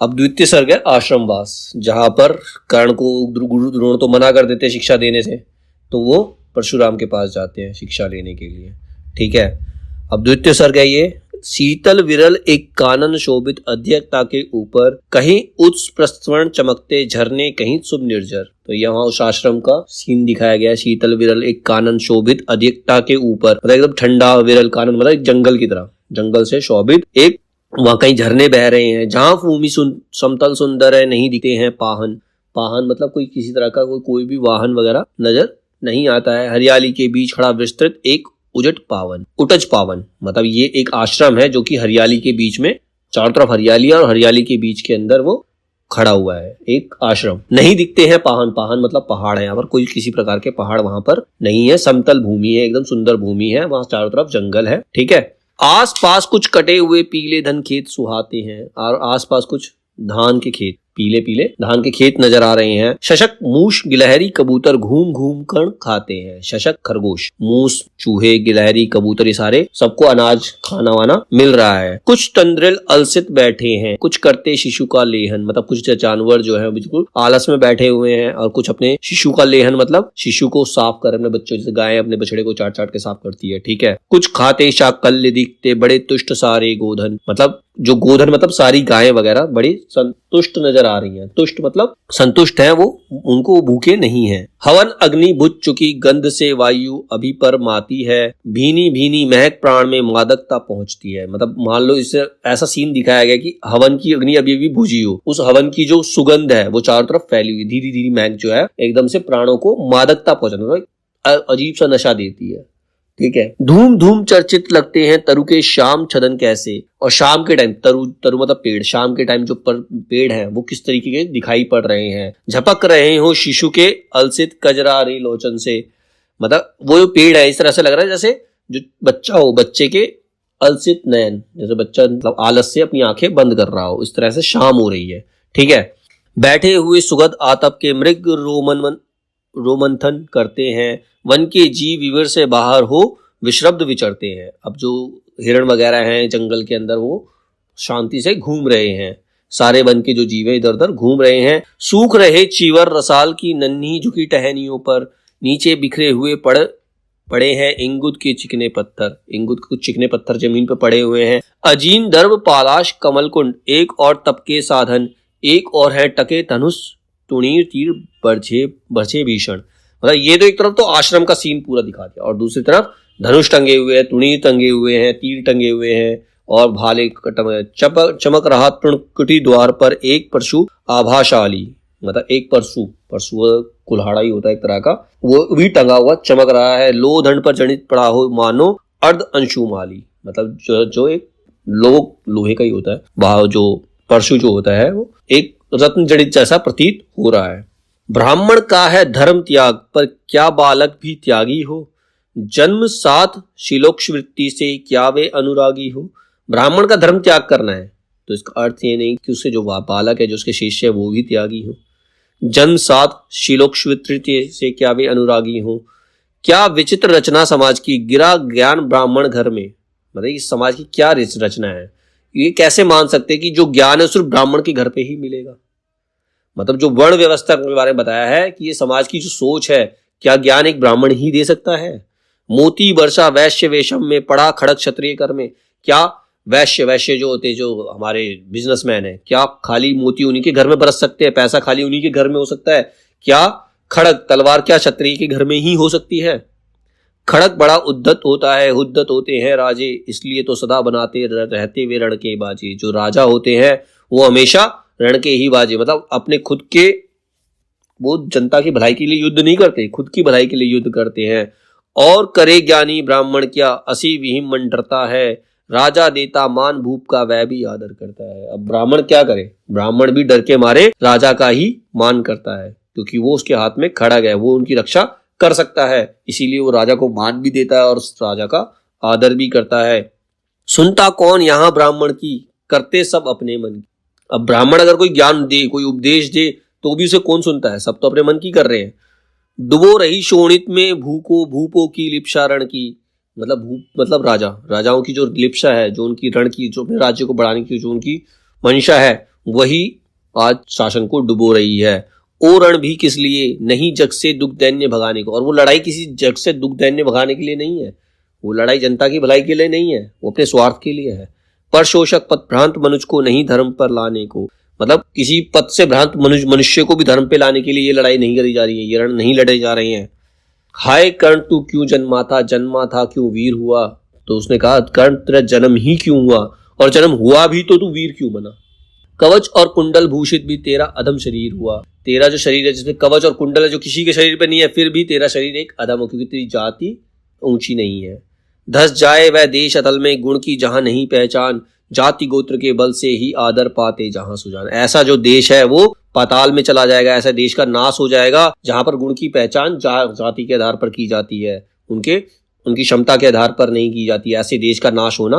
अब द्वितीय सर्ग है आश्रमवास, जहां पर कर्ण को गुरु द्रोण तो मना कर देते शिक्षा देने से, तो वो परशुराम के पास जाते हैं शिक्षा लेने के लिए। ठीक है, अब द्वितीय सर्ग है ये। शीतल विरल एक कानन शोभित अध्यक्षता के ऊपर, कहीं उच्च प्रस्वर्ण चमकते झरने, कहीं शुभ निर्जर। तो यहाँ उस आश्रम का सीन दिखाया गया है। शीतल विरल एक कानन शोभित अध्यक्षता के ऊपर, मतलब एकदम ठंडा, विरल कानन मतलब जंगल की तरह, जंगल से शोभित एक, वहां कहीं झरने बह रहे हैं। जहां भूमि समतल सुंदर है, नहीं दिखते हैं पाहन। पाहन मतलब कोई किसी तरह का कोई भी वाहन वगैरह नजर नहीं आता है। हरियाली के बीच खड़ा विस्तृत एक उटज पावन, मतलब ये एक आश्रम है जो कि हरियाली के बीच में, चारों तरफ हरियाली है और हरियाली के बीच के अंदर वो खड़ा हुआ है एक आश्रम। नहीं दिखते हैं पाहन, पाहन मतलब पहाड़ है। यहाँ पर कोई किसी प्रकार के पहाड़ वहां पर नहीं है, समतल भूमि है, एकदम सुंदर भूमि है, वहां चारों तरफ जंगल है। ठीक है, आस पास कुछ कटे हुए पीले धन खेत सुहाते हैं, और आस पास कुछ धान के खेत, पीले पीले धान के खेत नजर आ रहे हैं। शशक मूस गिलहरी कबूतर घूम घूम कर खाते हैं। शशक खरगोश, मूस चूहे गिलहरी कबूतर, ये सारे सबको अनाज खाना वाना मिल रहा है। कुछ तंद्रिल अलसित बैठे हैं, कुछ करते शिशु का लेहन, मतलब कुछ जानवर जो है बिल्कुल आलस में बैठे हुए हैं, और कुछ अपने शिशु का लेहन मतलब शिशु को साफ कर, अपने बच्चों, जैसे गाय अपने बछड़े को चाट चाट के साफ करती है। ठीक है, कुछ खाते शाकल्य दिखते बड़े तुष्ट सारे गोधन, मतलब जो गोधन मतलब सारी गायें वगैरह बड़ी संतुष्ट नजर आ रही हैं। तुष्ट मतलब संतुष्ट है वो, उनको भूखे नहीं है। हवन अग्नि बुझ चुकी, गंध से वायु अभी पर माती है। भीनी भीनी महक प्राण में मादकता पहुंचती है, मतलब मान लो इससे ऐसा सीन दिखाया गया कि हवन की अग्नि अभी भी बुझी हो, उस हवन की जो सुगंध है वो चारों तरफ फैली हुई, धीरे धीरे महक जो है एकदम से प्राणों को मादकता पहुंचाती, मतलब अजीब सा नशा देती है। ठीक है, धूम धूम चर्चित लगते हैं तरु के शाम छदन कैसे। और शाम के टाइम तरु मतलब पेड़, शाम के टाइम जो पेड़ हैं वो किस तरीके के दिखाई पड़ रहे हैं। झपक रहे हो शिशु के अलसित कजरारी लोचन से, मतलब वो जो पेड़ है इस तरह से लग रहा है जैसे जो बच्चा हो, बच्चे के अलसित नयन, जैसे बच्चा मतलब आलस से अपनी आंखें बंद कर रहा हो, इस तरह से शाम हो रही है। ठीक है, बैठे हुए सुगध आतप के मृग रोमंथन करते हैं। वन के जीव विवर से बाहर हो विश्रब्द विचरते हैं। अब जो हिरण वगैरह हैं जंगल के अंदर वो शांति से घूम रहे हैं, सारे वन के जो जीव इधर उधर घूम रहे हैं। सूख रहे चीवर रसाल की नन्ही झुकी टहनियों पर, नीचे बिखरे हुए पड़े हैं इंगुद के चिकने पत्थर, इंगुद के कुछ चिकने पत्थर जमीन पर पड़े हुए हैं। अजीन दर्भ पालाश कमल कुंड, एक और तपके साधन, एक और है टके धनुष तुणीर तीर बरछे भीषण। मतलब ये तो एक तरफ तो आश्रम का सीन पूरा दिखा दिया, और दूसरी तरफ धनुष टंगे हुए हैं, तुणीर टंगे हुए हैं, तीर टंगे हुए हैं, और भाले चमक रहा तृणकुटी द्वार पर एक परशु आभाशाली, मतलब एक परशु कुल्हाड़ा ही होता है एक तरह का, वो भी टंगा हुआ चमक रहा है। लोधन पर जनित पड़ा हो मानो अर्ध अंशुमाली, मतलब जो एक लोहे का ही होता है, वह जो परशु जो होता है वो एक रत्न जड़ित जैसा प्रतीत हो रहा है। ब्राह्मण का है धर्म त्याग, पर क्या बालक भी त्यागी हो। जन्म साथ शिलोक्ष वृत्ति से, क्या वे अनुरागी हो। ब्राह्मण का धर्म त्याग करना है तो इसका अर्थ ये नहीं कि उससे जो बालक है, जो उसके शिष्य है, वो भी त्यागी हो। जन्म साथ शिलोक्ष वृत्ति से, क्या वे अनुरागी हो। क्या विचित्र रचना समाज की, गिरा ज्ञान ब्राह्मण घर में, मतलब इस समाज की क्या रचना है। ये कैसे मान सकते कि जो ज्ञान है सिर्फ ब्राह्मण के घर पे ही मिलेगा। मतलब जो वर्ण व्यवस्था के बारे में बताया है कि ये समाज की जो सोच है, क्या ज्ञान एक ब्राह्मण ही दे सकता है। मोती वर्षा वैश्य वेशम में, पड़ा खड़क क्षत्रिय कर में। क्या वैश्य जो होते, जो हमारे बिजनेसमैन है, क्या खाली मोती उन्हीं के घर में बरस सकते हैं, पैसा खाली उन्हीं के घर में हो सकता है। क्या खड़क तलवार क्या क्षत्रिय के घर में ही हो सकती है। खड़क बड़ा उद्धत होता है, उद्धत होते हैं राजे, इसलिए तो सदा बनाते रहते वे रण के बाजे। जो राजा होते हैं वो हमेशा रण के ही बाजे, मतलब अपने खुद के, वो जनता की भलाई के लिए युद्ध नहीं करते, खुद की भलाई के लिए युद्ध करते हैं। और करे ज्ञानी ब्राह्मण क्या, असी विहिम मन डरता है। राजा देता मान भूप का, वह भी आदर करता है। अब ब्राह्मण क्या करे, ब्राह्मण भी डर के मारे राजा का ही मान करता है, क्योंकि वो उसके हाथ में खड़ग है, वो उनकी रक्षा कर सकता है, इसीलिए वो राजा को मान भी देता है और राजा का आदर भी करता है। सुनता कौन यहाँ ब्राह्मण की, करते सब अपने मन की। अब ब्राह्मण अगर कोई ज्ञान दे, कोई उपदेश दे, तो भी उसे कौन सुनता है, सब तो अपने मन की कर रहे हैं। डुबो रही शोणित में भूपो की लिप्सा रण की, मतलब भूप मतलब राजाओं की जो लिप्सा है, जो उनकी रण की, जो अपने राज्य को बढ़ाने की जो उनकी मंशा है, वही आज शासन को डुबो रही है। ओ रण भी किस लिए, नहीं जग से दुख दैन्य भगाने को। और वो लड़ाई किसी जग से दुख दैन्य भगाने के लिए नहीं है, वो लड़ाई जनता की भलाई के लिए नहीं है, वो अपने स्वार्थ के लिए है। पर शोषक पद भ्रांत मनुष्य को नहीं धर्म पर लाने को, मतलब किसी पद से भ्रांत मनुष्य को भी धर्म पे लाने के लिए ये लड़ाई नहीं करी जा रही है, ये रण नहीं लड़े जा रहे हैं। हाय कर्ण तू क्यों जन्मा था क्यों वीर हुआ। तो उसने कहा कर्ण तेरा जन्म ही क्यों हुआ, और जन्म हुआ भी तो तू वीर क्यों बना। कवच और कुंडल भूषित भी तेरा अधम शरीर हुआ। तेरा जो शरीर है जिसमें कवच और कुंडल है, जो किसी के शरीर पे नहीं है, फिर भी तेरा शरीर एक अधम हो, क्योंकि तेरी जाति ऊंची नहीं है। धस जाए वह देश अतल में, गुण की जहां नहीं पहचान, जाति गोत्र के बल से ही आदर पाते जहां सुजान। ऐसा जो देश है वो पाताल में चला जाएगा, ऐसा देश का नाश हो जाएगा जहां पर गुण की पहचान जाति के आधार पर की जाती है, उनकी क्षमता के आधार पर नहीं की जाती। ऐसे देश का नाश होना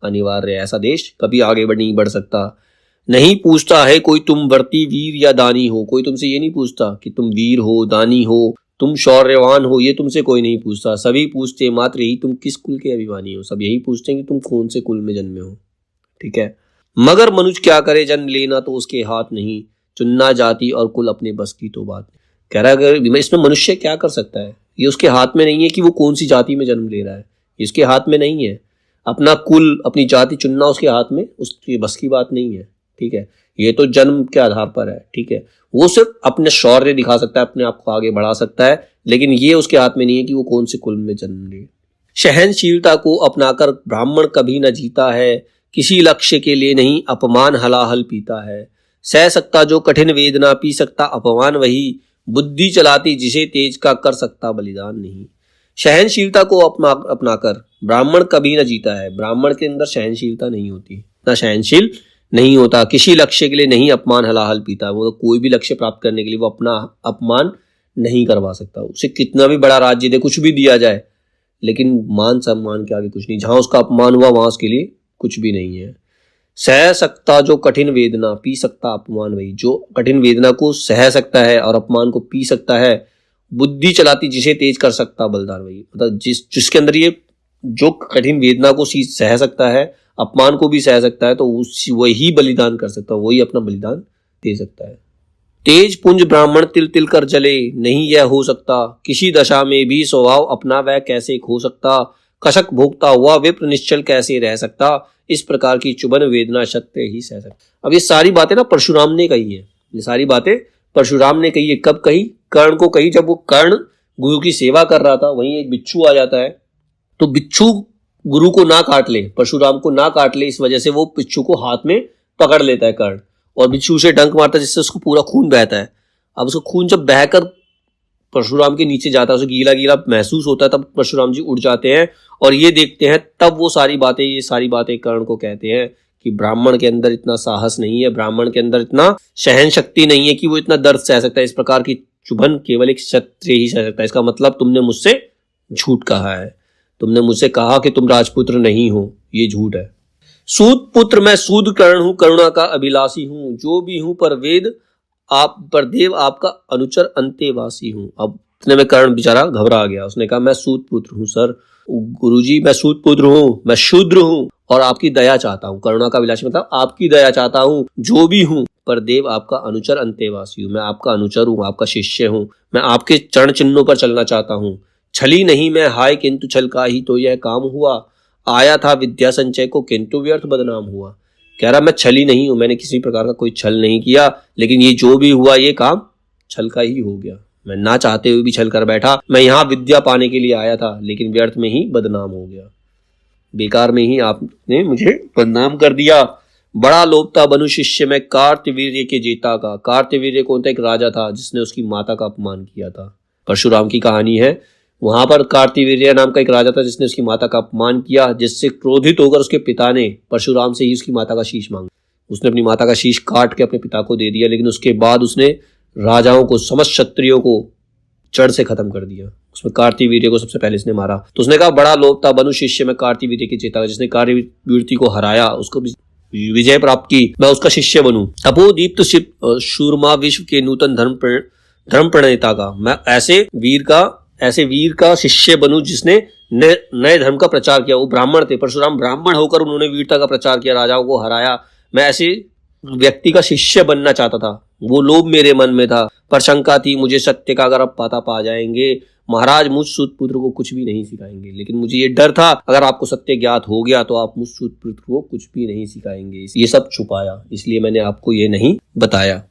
अनिवार्य है, ऐसा देश कभी आगे नहीं बढ़ सकता। नहीं पूछता है कोई तुम व्रती वीर या दानी हो, कोई तुमसे ये नहीं पूछता कि तुम वीर हो, दानी हो, तुम शौर्यवान हो, ये तुमसे कोई नहीं पूछता। सभी पूछते मात्र यही तुम किस कुल के अभिमानी हो, सब यही पूछते हैं कि तुम कौन से कुल में जन्मे हो। ठीक है, मगर मनुष्य क्या करे, जन्म लेना तो उसके हाथ नहीं, चुनना जाति और कुल अपने बस की तो बात नहीं। कह रहा है अगर इसमें मनुष्य क्या कर सकता है, ये उसके हाथ में नहीं है कि वो कौन सी जाति में जन्म ले रहा है, ये उसके हाथ में नहीं है। अपना कुल अपनी जाति चुनना उसके हाथ में, उसकी बस की बात नहीं है। ठीक है, ये तो जन्म के आधार पर है। ठीक है, वो सिर्फ अपने शौर्य दिखा सकता है, अपने आप को आगे बढ़ा सकता है, लेकिन ये उसके हाथ में नहीं है कि वो कौन से कुल में जन्म ले। सहनशीलता को अपनाकर ब्राह्मण कभी न जीता है, किसी लक्ष्य के लिए नहीं अपमान हलाहल पीता है। सह सकता जो कठिन वेदना, पी सकता अपमान वही, बुद्धि चलाती जिसे तेज का कर सकता बलिदान नहीं। सहनशीलता को अपनाकर ब्राह्मण कभी न जीता है, ब्राह्मण के अंदर सहनशीलता नहीं होती, ना सहनशील नहीं होता। किसी लक्ष्य के लिए नहीं अपमान हलाहल पीता, वो तो कोई भी लक्ष्य प्राप्त करने के लिए वो अपना अपमान नहीं करवा सकता। उसे कितना भी बड़ा राज्य दे, कुछ भी दिया जाए, लेकिन मान सम्मान के आगे कुछ नहीं। जहां उसका अपमान हुआ वहां उसके लिए कुछ भी नहीं है। सह सकता जो कठिन वेदना, पी सकता अपमान वही, जो कठिन वेदना को सह सकता है और अपमान को पी सकता है। बुद्धि चलाती जिसे तेज कर सकता बलिदान वही, मतलब जिसके अंदर ये जो कठिन वेदना को सह सकता है, अपमान को भी सह सकता है, तो वही बलिदान कर सकता है, वही अपना बलिदान दे सकता है। तेज पुंज ब्राह्मण तिल तिल कर जले, नहीं यह हो सकता, किसी दशा में भी स्वभाव अपना वह कैसे खो सकता। कशक भोगता हुआ विप्र निश्चल कैसे रह सकता, इस प्रकार की चुभन वेदना सत्य ही सह सकता। अब ये सारी बातें ना परशुराम ने कही है, ये सारी बातें परशुराम ने कही है। कब कही? कर्ण को कही, जब वो कर्ण गुरु की सेवा कर रहा था, वहीं एक बिच्छू आ जाता है, तो बिच्छू गुरु को ना काट ले, परशुराम को ना काट ले, इस वजह से वो बिच्छू को हाथ में पकड़ लेता है कर्ण, और बिच्छू उसे डंक मारता है जिससे उसको पूरा खून बहता है। अब उसको खून जब बहकर परशुराम के नीचे जाता है, उसे गीला गीला महसूस होता है, तब परशुराम जी उठ जाते हैं और ये देखते हैं, तब वो ये सारी बातें कर्ण को कहते हैं कि ब्राह्मण के अंदर इतना साहस नहीं है, ब्राह्मण के अंदर इतना सहन शक्ति नहीं है कि वो इतना दर्द सह सकता है। इस प्रकार की चुभन केवल एक क्षत्रिय ही सह सकता है। इसका मतलब तुमने मुझसे झूठ कहा है, तुमने मुझसे कहा कि तुम राजपुत्र नहीं हो, ये झूठ है। सूद पुत्र मैं सूद कर्ण हूं, करुणा का अभिलाषी हूं, जो भी हूं पर वेद आप पर देव आपका अनुचर अंतेवासी हूं। अब इतने में कर्ण बेचारा घबरा गया, उसने कहा मैं सूद पुत्र हूं सर, गुरुजी मैं सूद पुत्र हूं, मैं शूद्र हूं और आपकी दया चाहता हूं। करुणा का अभिलाषी मतलब आपकी दया चाहता हूं, जो भी हूं पर देव आपका अनुचर अंतेवासी हूं, मैं आपका अनुचर हूं, आपका शिष्य हूं, मैं आपके चरण चिन्हों पर चलना चाहता हूं। छली नहीं मैं हाय किंतु छल का ही तो यह काम हुआ, आया था विद्या संचय को किंतु व्यर्थ बदनाम हुआ। कह रहा मैं छली नहीं हूं, मैंने किसी प्रकार का कोई छल नहीं किया, लेकिन ये जो भी हुआ ये काम छल का ही हो गया, मैं ना चाहते हुए भी छल कर बैठा, मैं यहाँ विद्या पाने के लिए आया था, लेकिन व्यर्थ में ही बदनाम हो गया, बेकार में ही आपने मुझे बदनाम कर दिया। बड़ा लोभ था बनु शिष्य में कार्तवीर्य के जेता का। कार्तवीर्य कौन था? एक राजा था जिसने उसकी माता का अपमान किया था। परशुराम की कहानी है, वहां पर कार्तवीर्य नाम का एक राजा था जिसने उसकी माता का अपमान किया, जिससे क्रोधित होकर उसके पिता ने परशुराम से ही उसकी माता का शीश मांगा। उसने अपनी माता का शीश काट के अपने पिता को दे दिया, लेकिन उसके बाद उसने राजाओं को, समस्त क्षत्रियों को जड़ से खत्म कर दिया। उसमें कार्तवीर्य को सबसे पहले इसने मारा। तो उसने कहा बड़ा लोभ था बनु शिष्य में कार्तवीर्य के जेता, जिसने कार्तवीर्य को हराया, उसको विजय प्राप्त की, मैं उसका शिष्य बनूं। तपोदीप्त शूरमा विश्व के नूतन धर्म प्रणेता का, मैं ऐसे वीर का शिष्य बनूं जिसने नए धर्म का प्रचार किया। वो ब्राह्मण थे, परशुराम ब्राह्मण होकर उन्होंने वीरता का प्रचार किया, राजाओं को हराया। मैं ऐसे व्यक्ति का शिष्य बनना चाहता था, वो लोभ मेरे मन में था, पर शंका थी मुझे सत्य का अगर अब पता पा जाएंगे महाराज मुझ सूत पुत्र को कुछ भी नहीं सिखाएंगे। लेकिन मुझे ये डर था अगर आपको सत्य ज्ञात हो गया तो आप मुझ सूत पुत्र को कुछ भी नहीं सिखाएंगे। ये सब छुपाया, इसलिए मैंने आपको ये नहीं बताया।